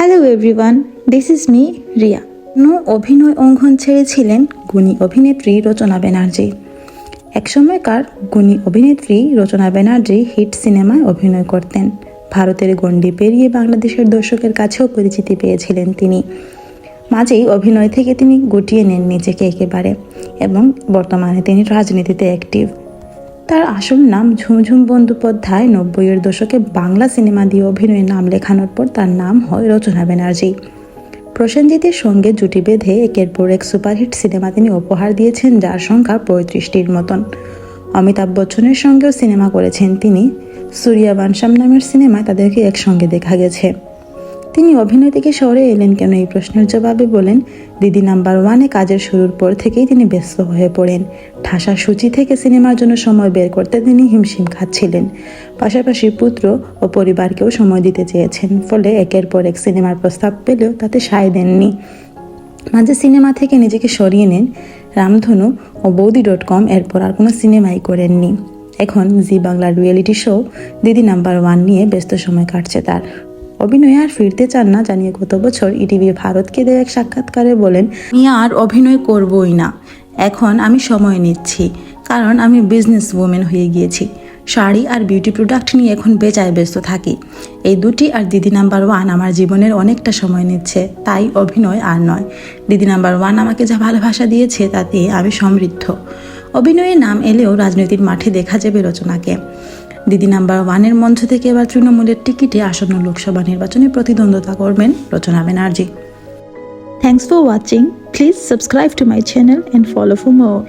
Hello everyone, this is me Riya. অভিনয় অঙ্গন ছেড়েছিলেন গুণী অভিনেত্রী রচনা ব্যানার্জি। একসময়কার গুণী অভিনেত্রী রচনা ব্যানার্জি হিট সিনেমায় অভিনয় করতেন। ভারতের গণ্ডি পেরিয়ে বাংলাদেশের দর্শকের কাছেও পরিচিতি পেয়েছিলেন তিনি। মাঝেই অভিনয় থেকে তিনি গুটিয়ে নেন নিজেকে একেবারে, এবং বর্তমানে তিনি রাজনীতিতে অ্যাক্টিভ। তার আসল নাম ঝুমঝুম বন্দ্যোপাধ্যায়। 90-এর দশকে বাংলা সিনেমা দিয়ে অভিনয়ে নাম লেখানোর পর তার নাম হয় রচনা ব্যানার্জি। প্রসেনজিতের সঙ্গে জুটি বেঁধে একের পর এক সুপারহিট সিনেমা তিনি উপহার দিয়েছেন, যার সংখ্যা 35টির মতন। অমিতাভ বচ্চনের সঙ্গেও সিনেমা করেছেন তিনি। সূর্যা বনশাম নামের সিনেমায় তাদেরকে একসঙ্গে দেখা গেছে। তিনি অভিনয় থেকে সরে এলেন কেন, এই প্রশ্নের জবাবে বলেন, দিদি নাম্বার ওয়ানে কাজের শুরুর পর থেকেই তিনি ব্যস্ত হয়ে পড়েন। ঠাসা সূচি থেকে সিনেমার জন্য সময় বের করতে তিনি হিমশিম খাচ্ছিলেন। পাশাপাশি পুত্র ও পরিবারকেও সময় দিতে চেয়েছেন, ফলে একের পর এক সিনেমার প্রস্তাব পেলেও তাতে সায় দেননি। মাঝে সিনেমা থেকে নিজেকে সরিয়ে নেন। রামধনু ও বৌদি.com এরপর আর কোনো সিনেমাই করেননি। এখন জি বাংলার রিয়েলিটি শো দিদি নাম্বার ওয়ান নিয়ে ব্যস্ত সময় কাটছে তার। অভিনয়ে আর ফিরতে চান না জানিয়ে গত বছর ইটিভি ভারতকে দেওয়া এক সাক্ষাৎকারে বলেন, আমি আর অভিনয় করবই না, এখন আমি সময় নিচ্ছি, কারণ আমি বিজনেস ওমেন হয়ে গিয়েছি। শাড়ি আর বিউটি প্রোডাক্ট নিয়ে এখন বেচায় ব্যস্ত থাকি। এই দুটি আর দিদি নাম্বার ওয়ান আমার জীবনের অনেকটা সময় নিচ্ছে, তাই অভিনয় আর নয়। দিদি নাম্বার ওয়ান আমাকে যা ভালোবাসা দিয়েছে তাতে আমি সমৃদ্ধ। অভিনয়ের নাম এলেও রাজনীতির মাঠে দেখা যাবে রচনাকে। দিদি নাম্বার ওয়ানের মঞ্চ থেকে এবার তৃণমূলের টিকিটে আসন্ন লোকসভা নির্বাচনে প্রতিদ্বন্দ্বিতা করবেন Rachna Banerjee. Thanks for watching. Please subscribe to my channel and follow for more.